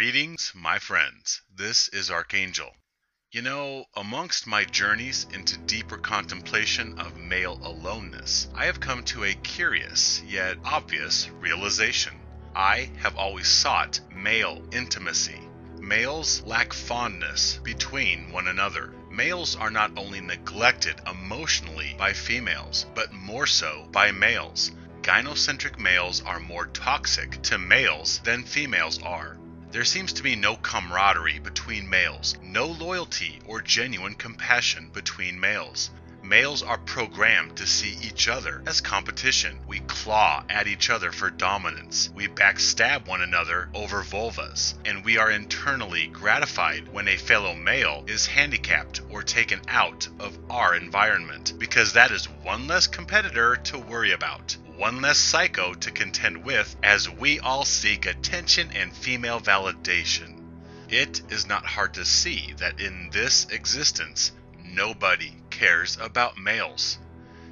Greetings, my friends. This is Archangel. Amongst my journeys into deeper contemplation of male aloneness, I have come to a curious yet obvious realization. I have always sought male intimacy. Males lack fondness between one another. Males are not only neglected emotionally by females, but more so by males. Gynocentric males are more toxic to males than females are. There seems to be no camaraderie between males, no loyalty or genuine compassion between males. Males are programmed to see each other as competition. We claw at each other for dominance. We backstab one another over vulvas. And we are internally gratified when a fellow male is handicapped or taken out of our environment, because that is one less competitor to worry about. One less psycho to contend with, as we all seek attention and female validation. It is not hard to see that in this existence, nobody cares about males.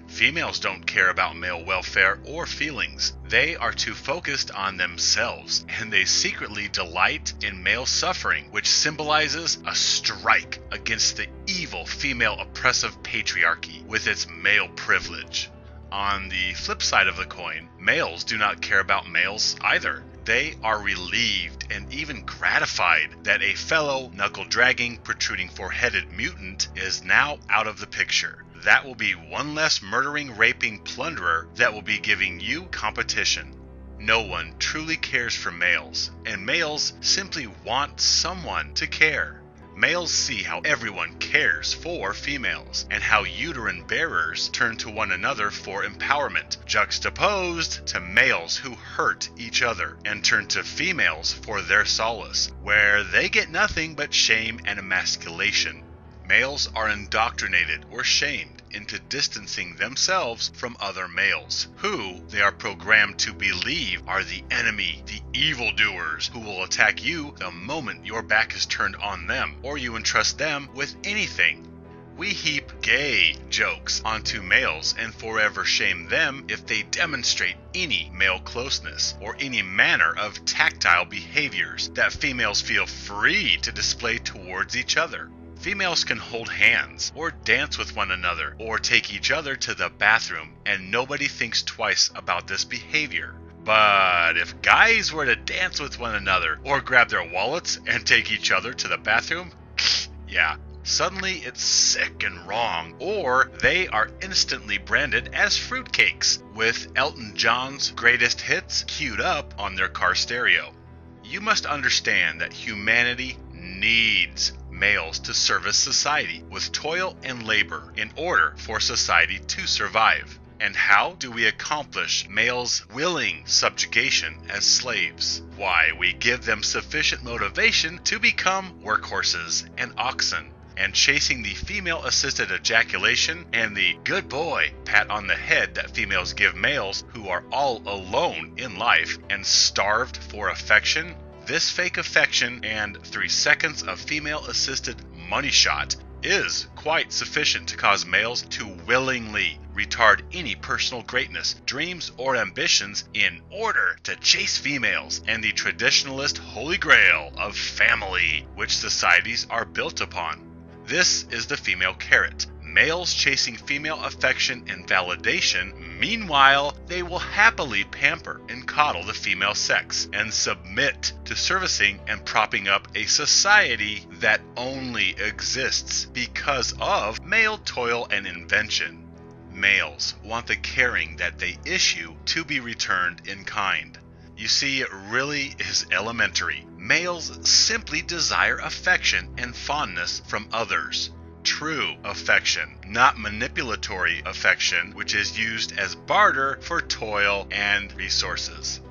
Females don't care about male welfare or feelings. They are too focused on themselves, and they secretly delight in male suffering, which symbolizes a strike against the evil female oppressive patriarchy with its male privilege. On the flip side of the coin, males do not care about males either. They are relieved and even gratified that a fellow knuckle-dragging, protruding four-headed mutant is now out of the picture. That will be one less murdering, raping plunderer that will be giving you competition. No one truly cares for males, and males simply want someone to care. Males see how everyone cares for females, and how uterine bearers turn to one another for empowerment, juxtaposed to males who hurt each other and turn to females for their solace, where they get nothing but shame and emasculation. Males are indoctrinated or shamed into distancing themselves from other males, who they are programmed to believe are the enemy, the evildoers, who will attack you the moment your back is turned on them, or you entrust them with anything. We heap gay jokes onto males and forever shame them if they demonstrate any male closeness or any manner of tactile behaviors that females feel free to display towards each other. Females can hold hands, or dance with one another, or take each other to the bathroom, and nobody thinks twice about this behavior. But if guys were to dance with one another, or grab their wallets and take each other to the bathroom, yeah, suddenly it's sick and wrong, or they are instantly branded as fruitcakes, with Elton John's greatest hits queued up on their car stereo. You must understand that humanity needs males to service society with toil and labor in order for society to survive. And how do we accomplish males' willing subjugation as slaves? Why, we give them sufficient motivation to become workhorses and oxen, and chasing the female-assisted ejaculation and the good boy pat on the head that females give males who are all alone in life and starved for affection. This fake affection and 3 seconds of female-assisted money shot is quite sufficient to cause males to willingly retard any personal greatness, dreams, or ambitions in order to chase females and the traditionalist holy grail of family, which societies are built upon. This is the female carrot. Males chasing female affection and validation. Meanwhile, they will happily pamper and coddle the female sex and submit to servicing and propping up a society that only exists because of male toil and invention. Males want the caring that they issue to be returned in kind. You see, it really is elementary. Males simply desire affection and fondness from others. True affection, not manipulatory affection, which is used as barter for toil and resources.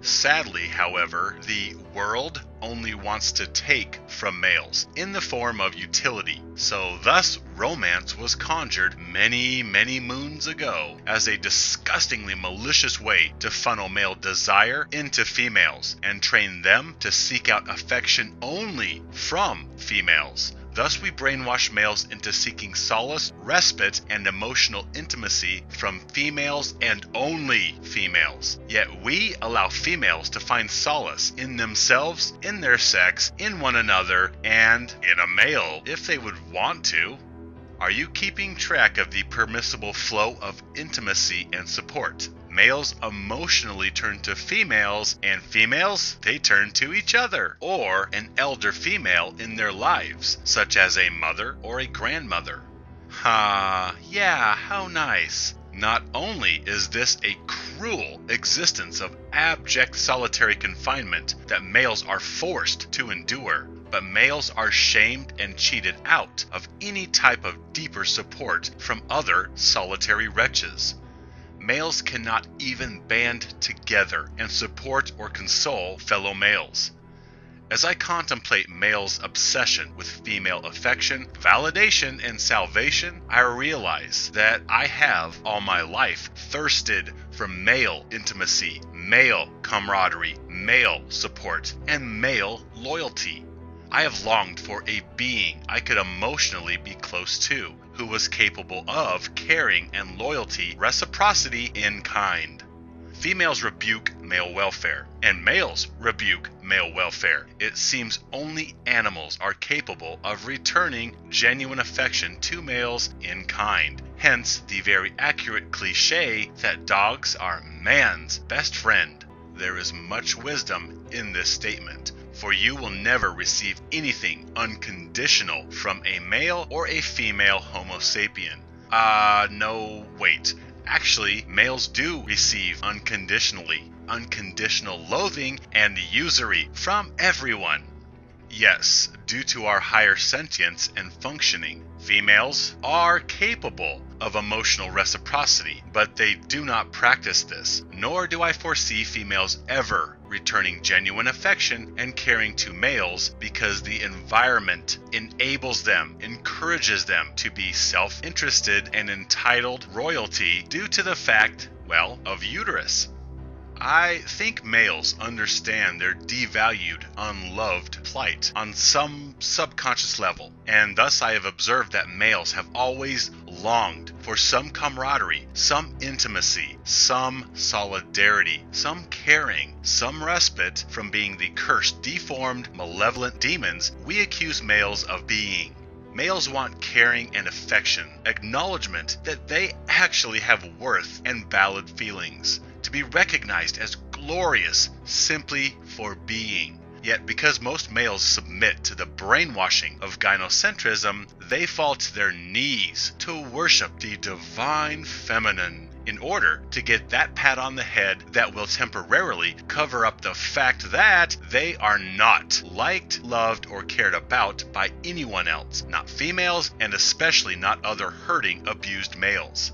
Sadly, however, the world only wants to take from males in the form of utility. So thus romance was conjured many, many moons ago as a disgustingly malicious way to funnel male desire into females and train them to seek out affection only from females. Thus we brainwash males into seeking solace, respite, and emotional intimacy from females and only females. Yet we allow females to find solace in themselves, in their sex, in one another, and in a male if they would want to. Are you keeping track of the permissible flow of intimacy and support? Males emotionally turn to females, and females, they turn to each other, or an elder female in their lives, such as a mother or a grandmother. Yeah, how nice. Not only is this a cruel existence of abject solitary confinement that males are forced to endure, but males are shamed and cheated out of any type of deeper support from other solitary wretches. Males cannot even band together and support or console fellow males. As I contemplate males' obsession with female affection, validation, and salvation, I realize that I have all my life thirsted for male intimacy, male camaraderie, male support, and male loyalty. I have longed for a being I could emotionally be close to, who was capable of caring and loyalty, reciprocity in kind. Females rebuke male welfare, and males rebuke male welfare. It seems only animals are capable of returning genuine affection to males in kind. Hence the very accurate cliche that dogs are man's best friend. There is much wisdom in this statement, for you will never receive anything unconditional from a male or a female Homo sapien. No, wait. Actually, males do receive unconditional loathing and usury from everyone. Yes, due to our higher sentience and functioning, females are capable of emotional reciprocity, but they do not practice this, nor do I foresee females ever returning genuine affection and caring to males because the environment enables them, encourages them to be self-interested and entitled royalty due to the fact, of uterus. I think males understand their devalued, unloved plight on some subconscious level, and thus I have observed that males have always longed for some camaraderie, some intimacy, some solidarity, some caring, some respite from being the cursed, deformed, malevolent demons we accuse males of being. Males want caring and affection, acknowledgement that they actually have worth and valid feelings, to be recognized as glorious simply for being. Yet because most males submit to the brainwashing of gynocentrism, they fall to their knees to worship the divine feminine in order to get that pat on the head that will temporarily cover up the fact that they are not liked, loved, or cared about by anyone else, not females, and especially not other hurting, abused males.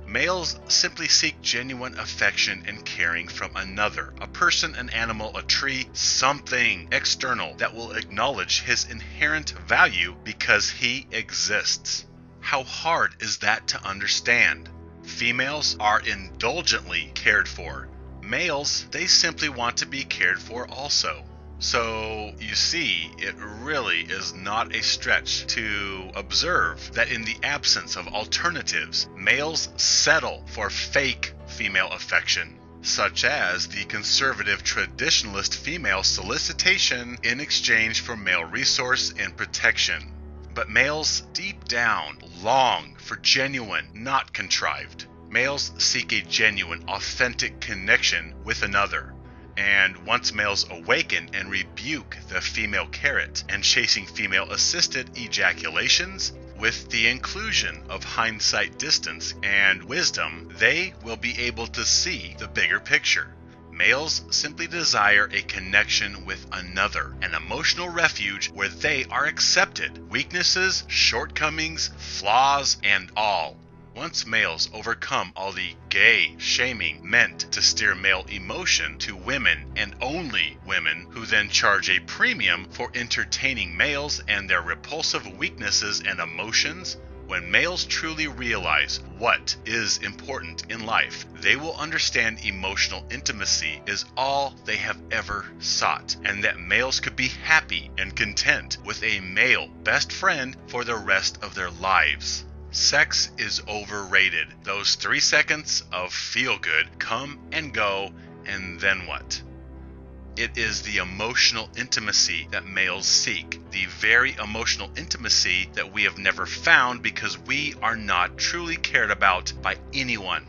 Males simply seek genuine affection and caring from another, a person, an animal, a tree, something external that will acknowledge his inherent value because he exists. How hard is that to understand? Females are indulgently cared for. Males, they simply want to be cared for also. So, you see, it really is not a stretch to observe that in the absence of alternatives, males settle for fake female affection, such as the conservative traditionalist female solicitation in exchange for male resource and protection. But males, deep down, long for genuine, not contrived. Males seek a genuine, authentic connection with another. And once males awaken and rebuke the female carrot and chasing female-assisted ejaculations, with the inclusion of hindsight distance and wisdom, they will be able to see the bigger picture. Males simply desire a connection with another, an emotional refuge where they are accepted, weaknesses, shortcomings, flaws, and all. Once males overcome all the gay shaming meant to steer male emotion to women and only women, who then charge a premium for entertaining males and their repulsive weaknesses and emotions, When males truly realize what is important in life, they will understand emotional intimacy is all they have ever sought, and that males could be happy and content with a male best friend for the rest of their lives. Sex is overrated. Those 3 seconds of feel good come and go, and then what? It is the emotional intimacy that males seek, the very emotional intimacy that we have never found because we are not truly cared about by anyone.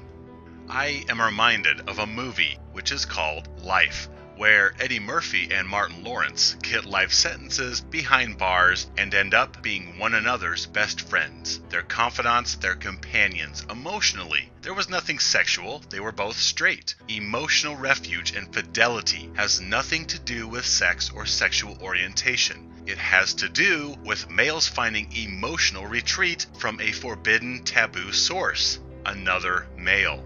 I am reminded of a movie which is called Life, where Eddie Murphy and Martin Lawrence get life sentences behind bars and end up being one another's best friends, their confidants, their companions emotionally. There was nothing sexual, they were both straight. Emotional refuge and fidelity has nothing to do with sex or sexual orientation. It has to do with males finding emotional retreat from a forbidden taboo source, another male.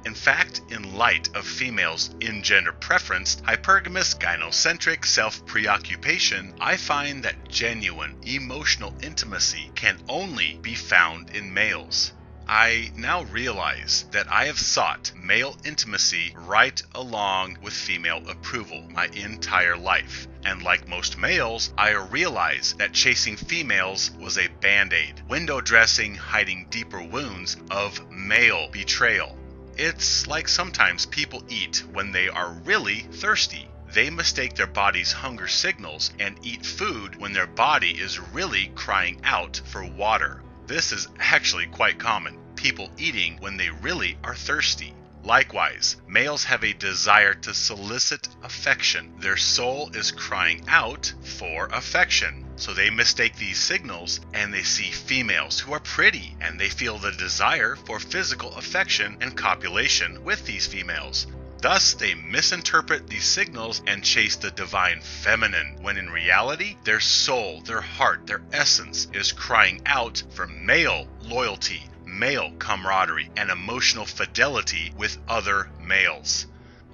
In fact, in light of females' in-gender preference, hypergamous, gynocentric self-preoccupation, I find that genuine emotional intimacy can only be found in males. I now realize that I have sought male intimacy right along with female approval my entire life. And like most males, I realize that chasing females was a band-aid, window dressing hiding deeper wounds of male betrayal. It's like sometimes people eat when they are really thirsty. They mistake their body's hunger signals and eat food when their body is really crying out for water. This is actually quite common, people eating when they really are thirsty. Likewise, males have a desire to solicit affection. Their soul is crying out for affection. So they mistake these signals and they see females who are pretty and they feel the desire for physical affection and copulation with these females. Thus, they misinterpret these signals and chase the divine feminine, when in reality, their soul, their heart, their essence is crying out for male loyalty, male camaraderie, and emotional fidelity with other males.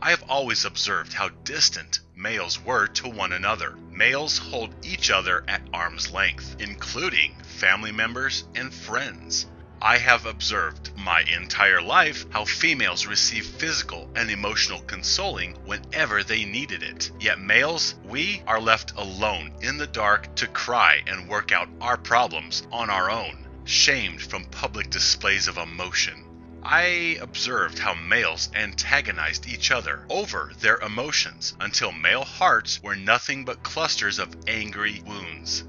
I have always observed how distant males were to one another. Males hold each other at arm's length, including family members and friends. I have observed my entire life how females receive physical and emotional consoling whenever they needed it. Yet males, we are left alone in the dark to cry and work out our problems on our own, shamed from public displays of emotion. I observed how males antagonized each other over their emotions until male hearts were nothing but clusters of angry wounds.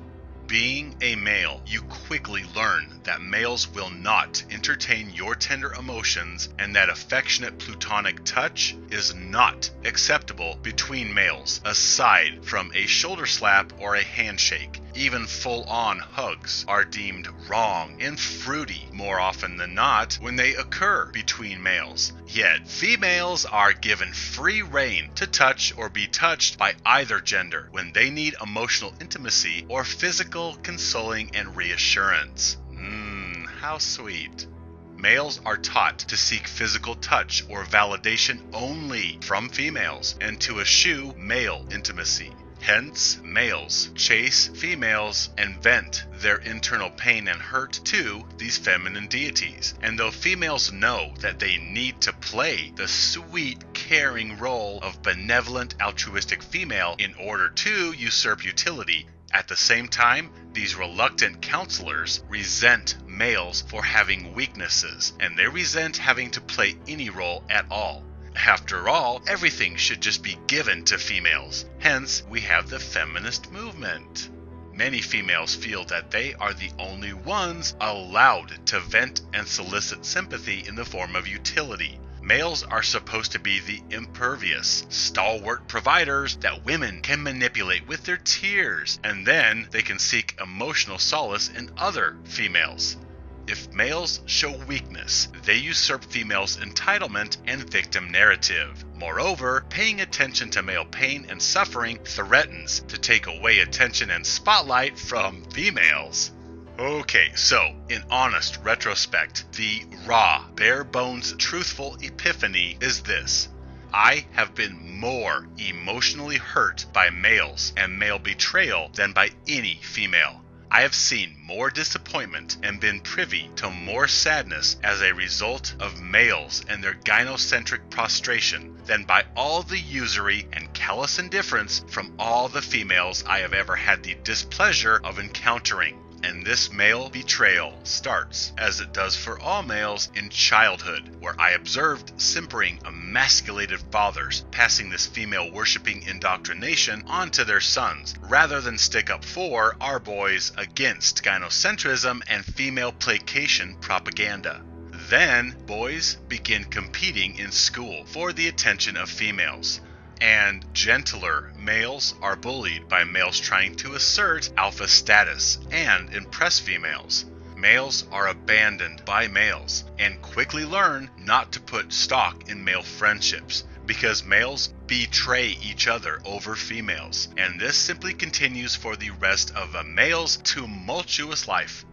Being a male, you quickly learn that males will not entertain your tender emotions and that affectionate platonic touch is not acceptable between males, aside from a shoulder slap or a handshake. Even full-on hugs are deemed wrong and fruity more often than not when they occur between males. Yet, females are given free rein to touch or be touched by either gender when they need emotional intimacy or physical consoling and reassurance. How sweet. Males are taught to seek physical touch or validation only from females and to eschew male intimacy. Hence, males chase females and vent their internal pain and hurt to these feminine deities. And though females know that they need to play the sweet, caring role of benevolent, altruistic female in order to usurp utility, at the same time, these reluctant counselors resent males for having weaknesses, and they resent having to play any role at all. After all, everything should just be given to females. Hence, we have the feminist movement. Many females feel that they are the only ones allowed to vent and solicit sympathy in the form of utility. Males are supposed to be the impervious, stalwart providers that women can manipulate with their tears, and then they can seek emotional solace in other females. If males show weakness, they usurp females' entitlement and victim narrative. Moreover, paying attention to male pain and suffering threatens to take away attention and spotlight from females. Okay, so, in honest retrospect, the raw, bare-bones, truthful epiphany is this. I have been more emotionally hurt by males and male betrayal than by any female. I have seen more disappointment and been privy to more sadness as a result of males and their gynocentric prostration than by all the usury and callous indifference from all the females I have ever had the displeasure of encountering. And this male betrayal starts, as it does for all males, in childhood, where I observed simpering, emasculated fathers passing this female-worshipping indoctrination onto their sons, rather than stick up for our boys against gynocentrism and female placation propaganda. Then, boys begin competing in school for the attention of females. And gentler males are bullied by males trying to assert alpha status and impress females. Males are abandoned by males and quickly learn not to put stock in male friendships because males betray each other over females. And this simply continues for the rest of a male's tumultuous life.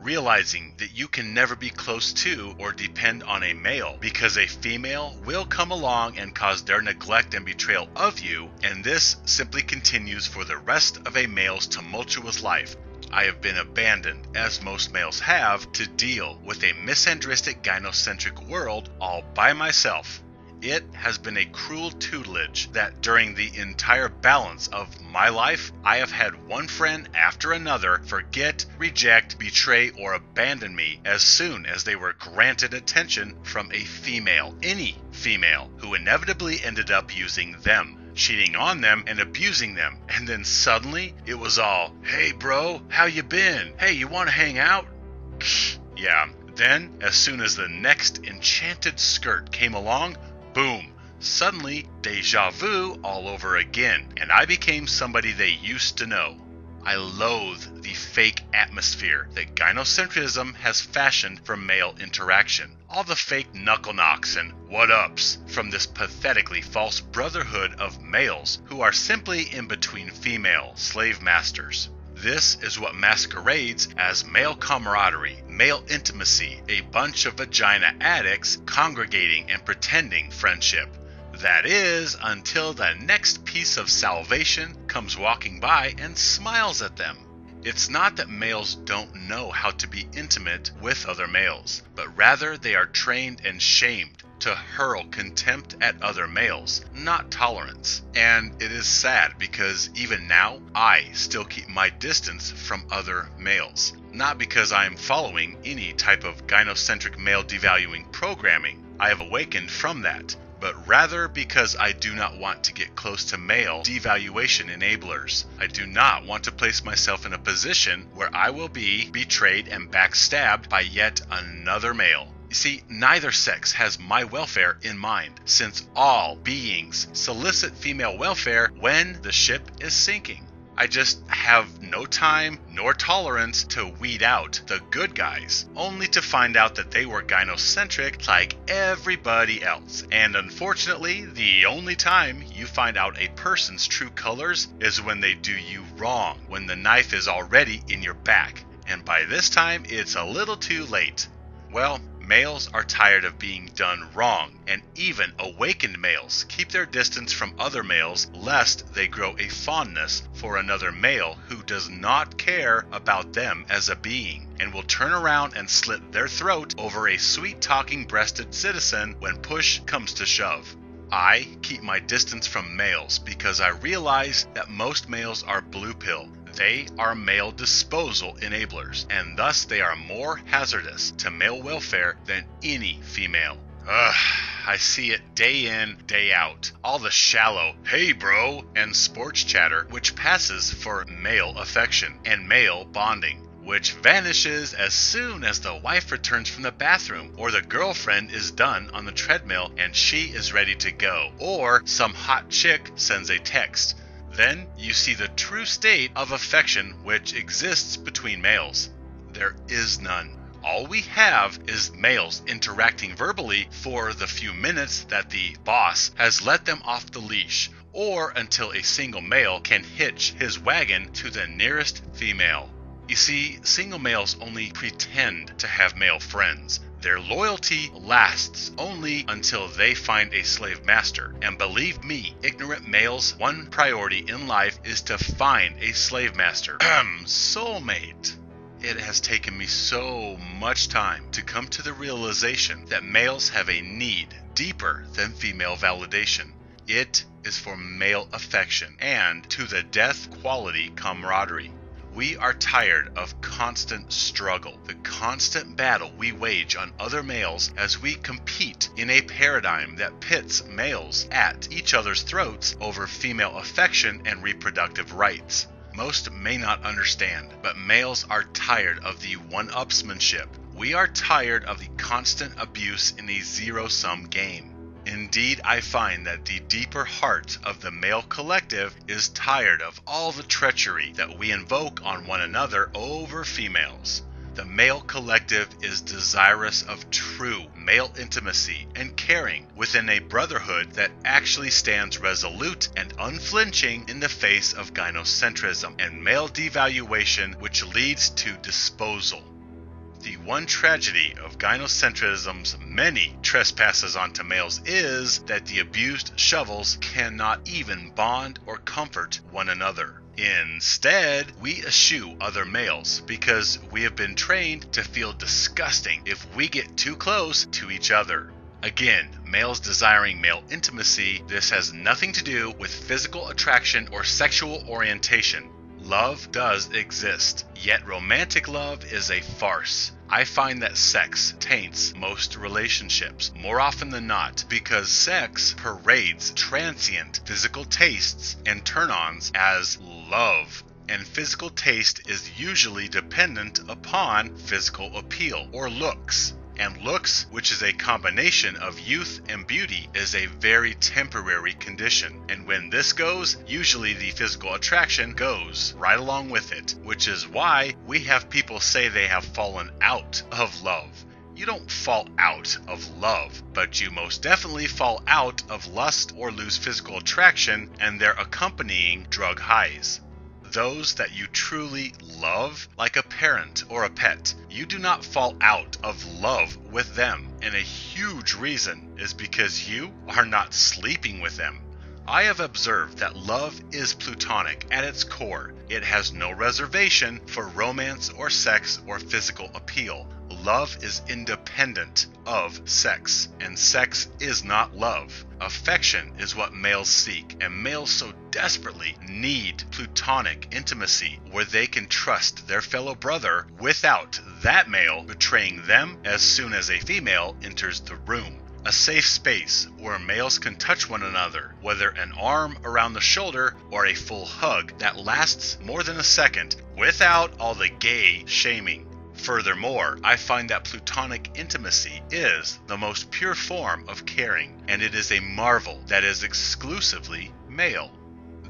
Realizing that you can never be close to or depend on a male because a female will come along and cause their neglect and betrayal of you, and this simply continues for the rest of a male's tumultuous life. I have been abandoned, as most males have, to deal with a misandristic gynocentric world all by myself. It has been a cruel tutelage that during the entire balance of my life, I have had one friend after another forget, reject, betray, or abandon me as soon as they were granted attention from a female, any female, who inevitably ended up using them, cheating on them and abusing them. And then suddenly it was all, "Hey bro, how you been? Hey, you want to hang out?" Yeah. Then, as soon as the next enchanted skirt came along, boom, suddenly deja vu all over again, and I became somebody they used to know. I loathe the fake atmosphere that gynocentrism has fashioned for male interaction. All the fake knuckle knocks and what-ups from this pathetically false brotherhood of males who are simply in between female slave masters. This is what masquerades as male camaraderie, male intimacy, a bunch of vagina addicts congregating and pretending friendship. That is, until the next piece of salvation comes walking by and smiles at them. It's not that males don't know how to be intimate with other males, but rather they are trained and shamed to hurl contempt at other males, not tolerance. And it is sad because even now, I still keep my distance from other males. Not because I am following any type of gynocentric male devaluing programming. I have awakened from that, but rather because I do not want to get close to male devaluation enablers. I do not want to place myself in a position where I will be betrayed and backstabbed by yet another male. You see, neither sex has my welfare in mind, since all beings solicit female welfare when the ship is sinking. I just have no time nor tolerance to weed out the good guys, only to find out that they were gynocentric like everybody else. And unfortunately, the only time you find out a person's true colors is when they do you wrong, when the knife is already in your back. And by this time, it's a little too late. Well, males are tired of being done wrong, and even awakened males keep their distance from other males lest they grow a fondness for another male who does not care about them as a being, and will turn around and slit their throat over a sweet-talking breasted citizen when push comes to shove. I keep my distance from males because I realize that most males are blue pill. They are male disposal enablers, and thus they are more hazardous to male welfare than any female. I see it day in, day out. All the shallow, "Hey bro," and sports chatter which passes for male affection and male bonding, which vanishes as soon as the wife returns from the bathroom, or the girlfriend is done on the treadmill and she is ready to go, or some hot chick sends a text. Then you see the true state of affection which exists between males. There is none. All we have is males interacting verbally for the few minutes that the boss has let them off the leash, or until a single male can hitch his wagon to the nearest female. You see, single males only pretend to have male friends. Their loyalty lasts only until they find a slave master. And believe me, ignorant males' one priority in life is to find a slave master. Soulmate. It has taken me so much time to come to the realization that males have a need deeper than female validation. It is for male affection and to the death quality camaraderie. We are tired of constant struggle, the constant battle we wage on other males as we compete in a paradigm that pits males at each other's throats over female affection and reproductive rights. Most may not understand, but males are tired of the one-upsmanship. We are tired of the constant abuse in a zero-sum game. Indeed, I find that the deeper heart of the male collective is tired of all the treachery that we invoke on one another over females. The male collective is desirous of true male intimacy and caring within a brotherhood that actually stands resolute and unflinching in the face of gynocentrism and male devaluation, which leads to disposal. The one tragedy of gynocentrism's many trespasses onto males is that the abused shovels cannot even bond or comfort one another. Instead, we eschew other males because we have been trained to feel disgusting if we get too close to each other. Again, males desiring male intimacy, this has nothing to do with physical attraction or sexual orientation. Love does exist, yet romantic love is a farce. I find that sex taints most relationships, more often than not, because sex parades transient physical tastes and turn-ons as love. And physical taste is usually dependent upon physical appeal or looks. And looks, which is a combination of youth and beauty, is a very temporary condition. And when this goes, usually the physical attraction goes right along with it, which is why we have people say they have fallen out of love. You don't fall out of love, but you most definitely fall out of lust or lose physical attraction and their accompanying drug highs. Those that you truly love, like a parent or a pet, you do not fall out of love with them, and a huge reason is because you are not sleeping with them. I have observed that love is platonic at its core. It has no reservation for romance or sex or physical appeal. Love is independent of sex, and sex is not love. Affection is what males seek, and males so desperately need platonic intimacy where they can trust their fellow brother without that male betraying them as soon as a female enters the room. A safe space where males can touch one another, whether an arm around the shoulder or a full hug that lasts more than a second without all the gay shaming. Furthermore, I find that platonic intimacy is the most pure form of caring, and it is a marvel that is exclusively male.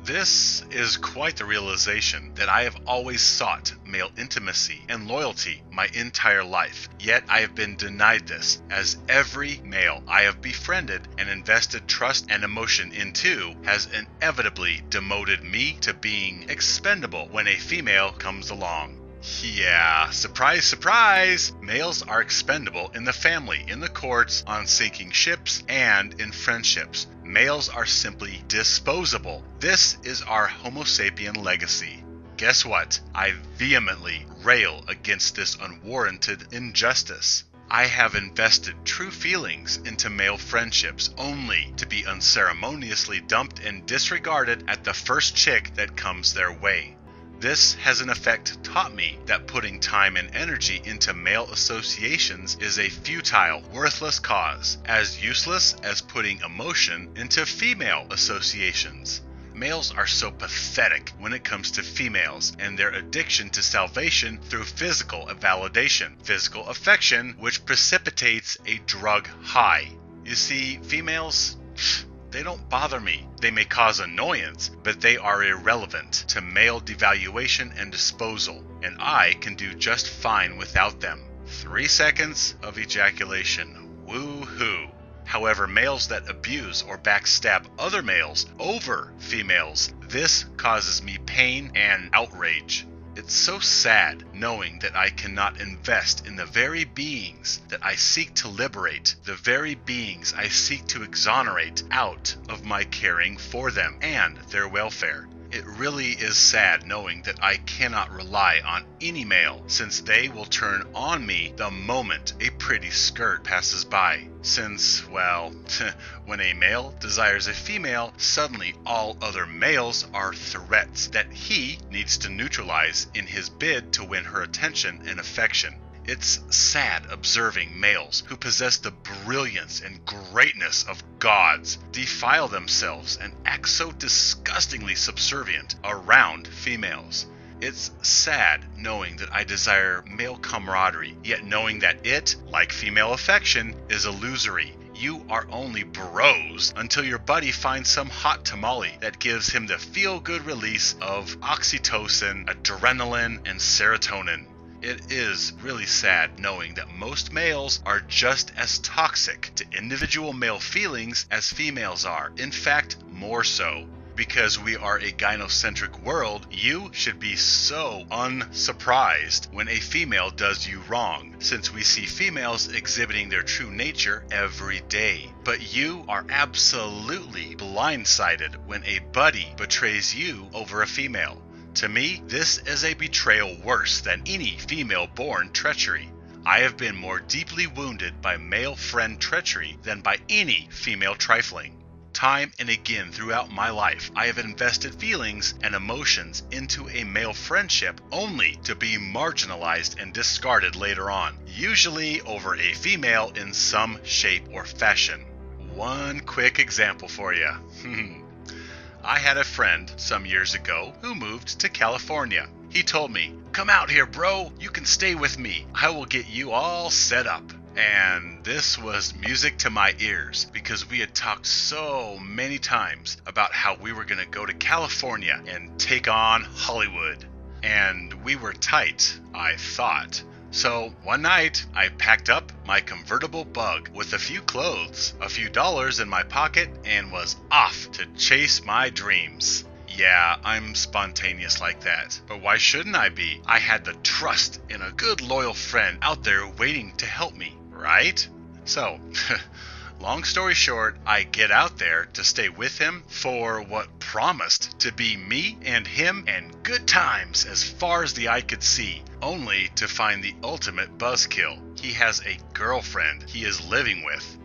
This is quite the realization that I have always sought male intimacy and loyalty my entire life, yet I have been denied this, as every male I have befriended and invested trust and emotion into has inevitably demoted me to being expendable when a female comes along. Yeah, surprise, surprise! Males are expendable in the family, in the courts, on sinking ships, and in friendships. Males are simply disposable. This is our Homo sapien legacy. Guess what? I vehemently rail against this unwarranted injustice. I have invested true feelings into male friendships only to be unceremoniously dumped and disregarded at the first chick that comes their way. This has in effect taught me that putting time and energy into male associations is a futile, worthless cause, as useless as putting emotion into female associations. Males are so pathetic when it comes to females and their addiction to salvation through physical validation, physical affection, which precipitates a drug high. You see, females, they don't bother me. They may cause annoyance, but they are irrelevant to male devaluation and disposal, and I can do just fine without them. 3 seconds of ejaculation. Woo-hoo. However, males that abuse or backstab other males over females, this causes me pain and outrage. It's so sad knowing that I cannot invest in the very beings that I seek to liberate, the very beings I seek to exonerate out of my caring for them and their welfare. It really is sad knowing that I cannot rely on any male, since they will turn on me the moment a pretty skirt passes by. Since, well, when a male desires a female, suddenly all other males are threats that he needs to neutralize in his bid to win her attention and affection. It's sad observing males who possess the brilliance and greatness of gods defile themselves and act so disgustingly subservient around females. It's sad knowing that I desire male camaraderie, yet knowing that it, like female affection, is illusory. You are only bros until your buddy finds some hot tamale that gives him the feel-good release of oxytocin, adrenaline, and serotonin. It is really sad knowing that most males are just as toxic to individual male feelings as females are. In fact, more so. Because we are a gynocentric world, you should be so unsurprised when a female does you wrong, since we see females exhibiting their true nature every day. But you are absolutely blindsided when a buddy betrays you over a female. To me, this is a betrayal worse than any female-born treachery. I have been more deeply wounded by male friend treachery than by any female trifling. Time and again throughout my life, I have invested feelings and emotions into a male friendship only to be marginalized and discarded later on, usually over a female in some shape or fashion. One quick example for you. I had a friend some years ago who moved to California. He told me, "Come out here, bro. You can stay with me. I will get you all set up." And this was music to my ears because we had talked so many times about how we were going to go to California and take on Hollywood. And we were tight, I thought. So one night, I packed up my convertible Bug with a few clothes, a few dollars in my pocket, and was off to chase my dreams. Yeah, I'm spontaneous like that. But why shouldn't I be? I had the trust in a good loyal friend out there waiting to help me, right? So, long story short, I get out there to stay with him for what promised to be me and him and good times as far as the eye could see, only to find the ultimate buzzkill. He has a girlfriend he is living with.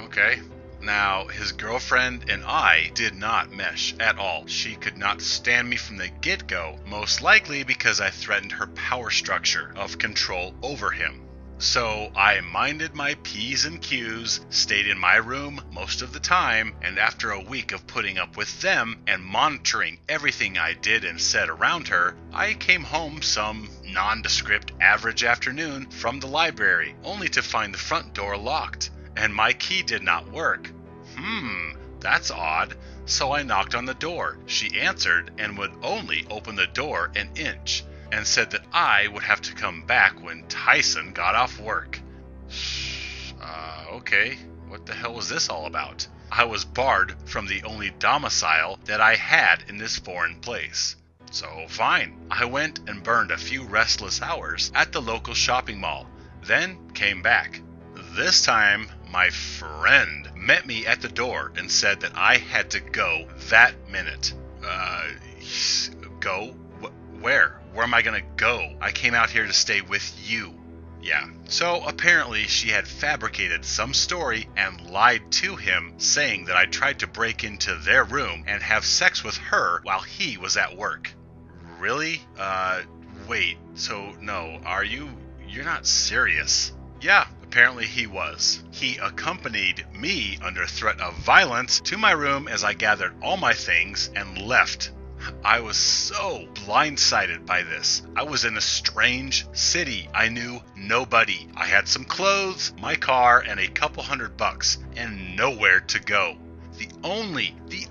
Okay. Now, his girlfriend and I did not mesh at all. She could not stand me from the get-go, most likely because I threatened her power structure of control over him. So I minded my P's and Q's, stayed in my room most of the time, and after a week of putting up with them and monitoring everything I did and said around her, I came home some nondescript average afternoon from the library, only to find the front door locked, and my key did not work. That's odd. So I knocked on the door. She answered and would only open the door an inch, and said that I would have to come back when Tyson got off work. Okay, what the hell was this all about? I was barred from the only domicile that I had in this foreign place. So fine, I went and burned a few restless hours at the local shopping mall, then came back. This time, my friend met me at the door and said that I had to go that minute. Go? Where? Where am I gonna go? I came out here to stay with you. Yeah. So apparently she had fabricated some story and lied to him, saying that I tried to break into their room and have sex with her while he was at work. Really? Wait. So no, you're not serious? Yeah. Apparently he was. He accompanied me under threat of violence to my room as I gathered all my things and left. I was so blindsided by this. I was in a strange city. I knew nobody. I had some clothes, my car, and a couple $100 and nowhere to go. The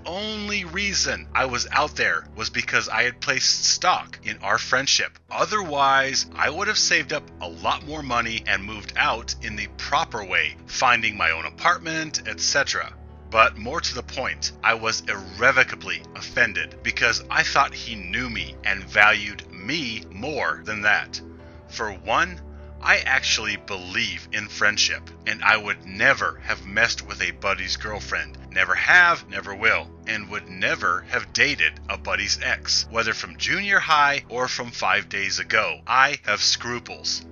only reason I was out there was because I had placed stock in our friendship. Otherwise, I would have saved up a lot more money and moved out in the proper way, finding my own apartment, etc. But more to the point, I was irrevocably offended because I thought he knew me and valued me more than that. For one, I actually believe in friendship, and I would never have messed with a buddy's girlfriend. Never have, never will, and would never have dated a buddy's ex, whether from junior high or from 5 days ago. I have scruples.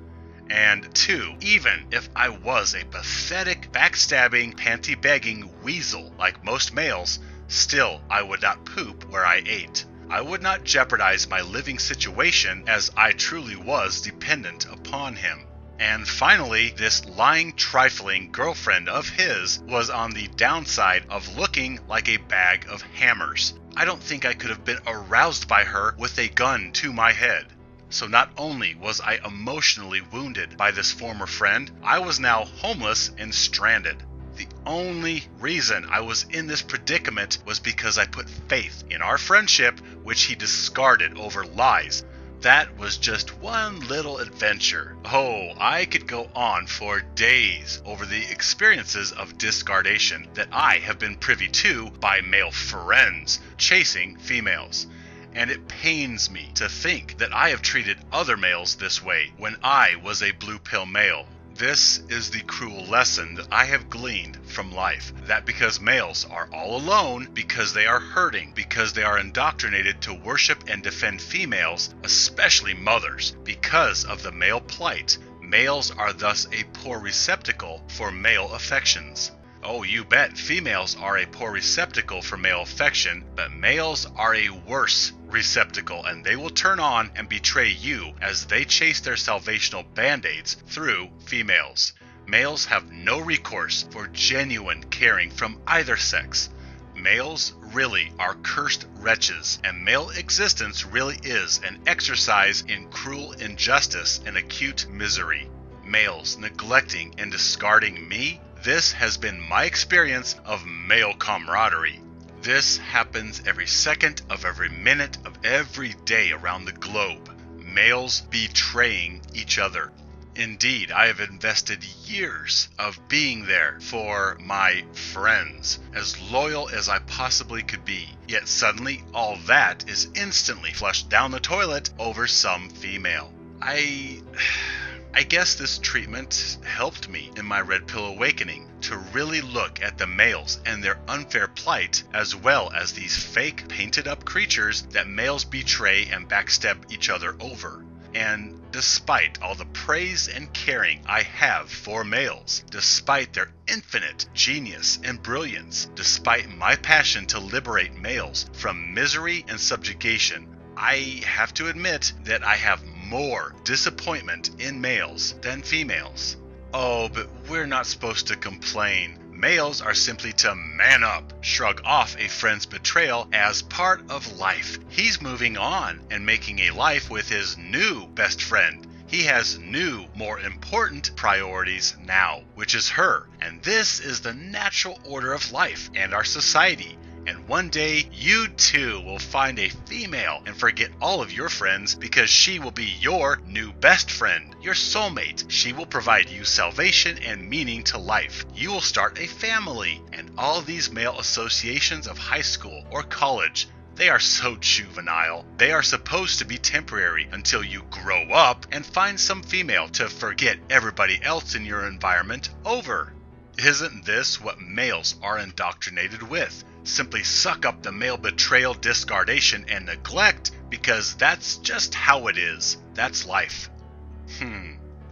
And two, even if I was a pathetic, backstabbing, panty-begging weasel like most males, still I would not poop where I ate. I would not jeopardize my living situation as I truly was dependent upon him. And finally, this lying, trifling girlfriend of his was on the downside of looking like a bag of hammers. I don't think I could have been aroused by her with a gun to my head. So not only was I emotionally wounded by this former friend, I was now homeless and stranded. The only reason I was in this predicament was because I put faith in our friendship, which he discarded over lies. That was just one little adventure. Oh, I could go on for days over the experiences of discardation that I have been privy to by male friends chasing females. And it pains me to think that I have treated other males this way when I was a blue pill male. This is the cruel lesson that I have gleaned from life, that because males are all alone, because they are hurting, because they are indoctrinated to worship and defend females, especially mothers, because of the male plight, males are thus a poor receptacle for male affections. Oh, you bet females are a poor receptacle for male affection, but males are a worse receptacle, and they will turn on and betray you as they chase their salvational band-aids through females. Males have no recourse for genuine caring from either sex. Males really are cursed wretches, and male existence really is an exercise in cruel injustice and acute misery. Males neglecting and discarding me, this has been my experience of male camaraderie. This happens every second of every minute of every day around the globe. Males betraying each other. Indeed, I have invested years of being there for my friends, as loyal as I possibly could be. Yet suddenly, all that is instantly flushed down the toilet over some female. I guess this treatment helped me in my red pill awakening to really look at the males and their unfair plight, as well as these fake, painted up creatures that males betray and backstab each other over. And despite all the praise and caring I have for males, despite their infinite genius and brilliance, despite my passion to liberate males from misery and subjugation, I have to admit that I have more disappointment in males than females. Oh, but we're not supposed to complain. Males are simply to man up, shrug off a friend's betrayal as part of life. He's moving on and making a life with his new best friend. He has new, more important priorities now, which is her. And this is the natural order of life and our society. And one day, you too will find a female and forget all of your friends because she will be your new best friend, your soulmate. She will provide you salvation and meaning to life. You will start a family. And all these male associations of high school or college, they are so juvenile. They are supposed to be temporary until you grow up and find some female to forget everybody else in your environment over. Isn't this what males are indoctrinated with? Simply suck up the male betrayal, discardation, and neglect because that's just how it is. That's life.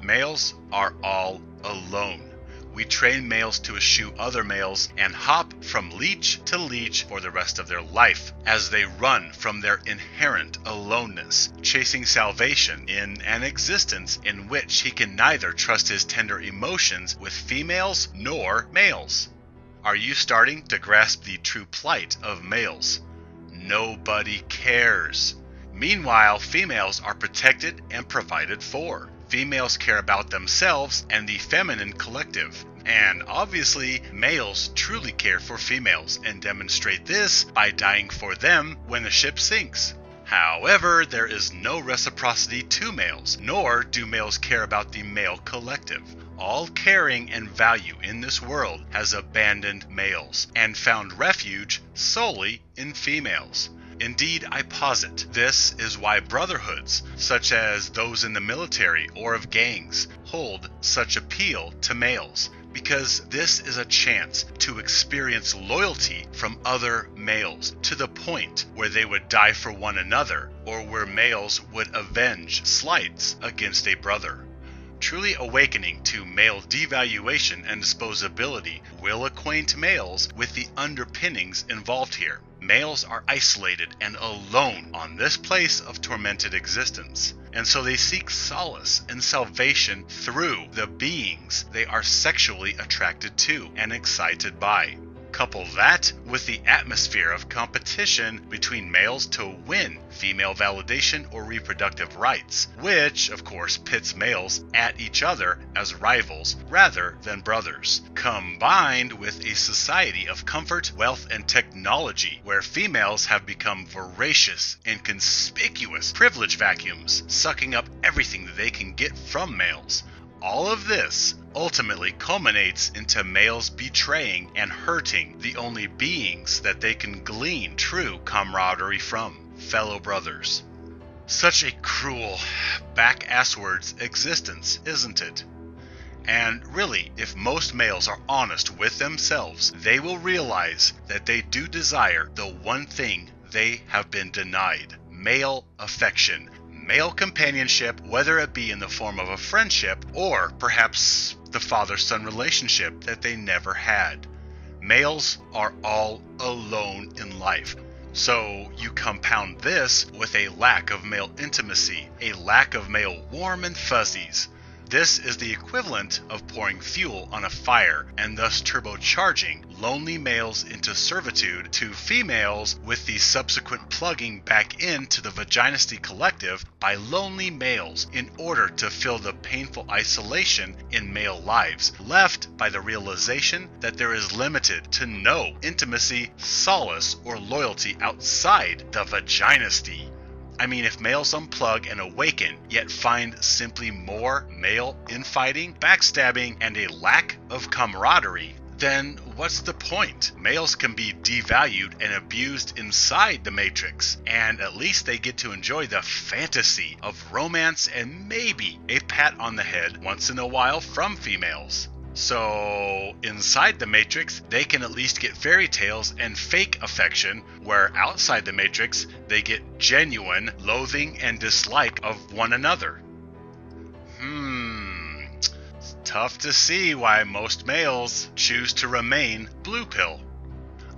Males are all alone. We train males to eschew other males and hop from leech to leech for the rest of their life as they run from their inherent aloneness, chasing salvation in an existence in which he can neither trust his tender emotions with females nor males. Are you starting to grasp the true plight of males? Nobody cares. Meanwhile, females are protected and provided for. Females care about themselves and the feminine collective. And obviously, males truly care for females and demonstrate this by dying for them when the ship sinks. However, there is no reciprocity to males, nor do males care about the male collective. All caring and value in this world has abandoned males and found refuge solely in females. Indeed, I posit this is why brotherhoods, such as those in the military or of gangs, hold such appeal to males, because this is a chance to experience loyalty from other males to the point where they would die for one another, or where males would avenge slights against a brother. Truly awakening to male devaluation and disposability will acquaint males with the underpinnings involved here. Males are isolated and alone on this place of tormented existence, and so they seek solace and salvation through the beings they are sexually attracted to and excited by. Couple that with the atmosphere of competition between males to win female validation or reproductive rights, which, of course, pits males at each other as rivals rather than brothers, combined with a society of comfort, wealth, and technology where females have become voracious and conspicuous privilege vacuums, sucking up everything that they can get from males. All of this ultimately culminates into males betraying and hurting the only beings that they can glean true camaraderie from, fellow brothers. Such a cruel, back-asswards existence, isn't it? And really, if most males are honest with themselves, they will realize that they do desire the one thing they have been denied: male affection. Male companionship, whether it be in the form of a friendship or perhaps the father-son relationship that they never had. Males are all alone in life. So you compound this with a lack of male intimacy, a lack of male warm and fuzzies. This is the equivalent of pouring fuel on a fire and thus turbocharging lonely males into servitude to females, with the subsequent plugging back into the vaginisty collective by lonely males in order to fill the painful isolation in male lives, left by the realization that there is limited to no intimacy, solace, or loyalty outside the vaginisty. I mean, if males unplug and awaken, yet find simply more male infighting, backstabbing, and a lack of camaraderie, then what's the point? Males can be devalued and abused inside the Matrix, and at least they get to enjoy the fantasy of romance and maybe a pat on the head once in a while from females. So, inside the Matrix, they can at least get fairy tales and fake affection, where outside the Matrix, they get genuine loathing and dislike of one another. It's tough to see why most males choose to remain blue pill.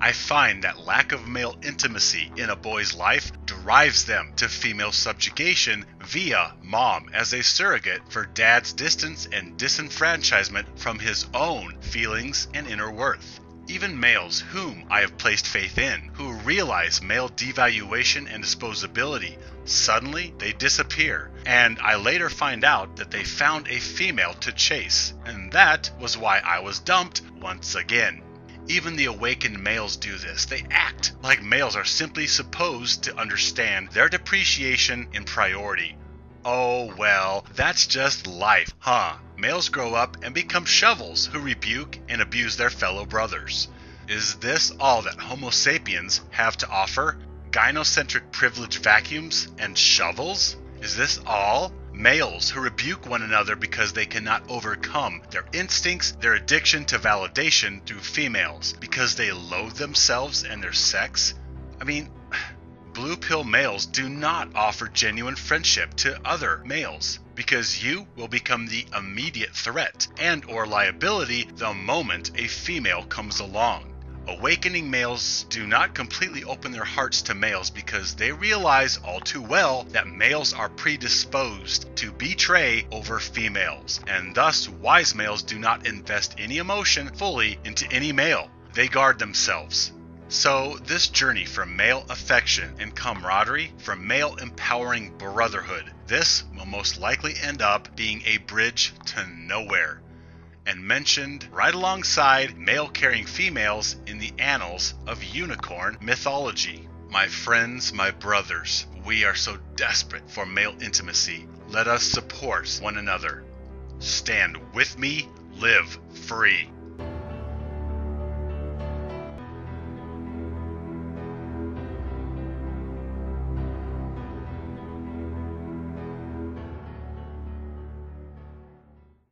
I find that lack of male intimacy in a boy's life drives them to female subjugation via mom as a surrogate for dad's distance and disenfranchisement from his own feelings and inner worth. Even males whom I have placed faith in, who realize male devaluation and disposability, suddenly they disappear, and I later find out that they found a female to chase, and that was why I was dumped once again. Even the awakened males do this. They act like males are simply supposed to understand their depreciation in priority. Oh well, that's just life, huh? Males grow up and become shovels who rebuke and abuse their fellow brothers. Is this all that Homo sapiens have to offer? Gynocentric privilege vacuums and shovels? Is this all? Males who rebuke one another because they cannot overcome their instincts, their addiction to validation through females, because they loathe themselves and their sex? I mean, blue pill males do not offer genuine friendship to other males, because you will become the immediate threat and or liability the moment a female comes along. Awakening males do not completely open their hearts to males because they realize all too well that males are predisposed to betray over females, and thus wise males do not invest any emotion fully into any male. They guard themselves. So this journey from male affection and camaraderie, from male empowering brotherhood, this will most likely end up being a bridge to nowhere, and mentioned right alongside male-carrying females in the annals of unicorn mythology. My friends, my brothers, we are so desperate for male intimacy. Let us support one another. Stand with me, live free.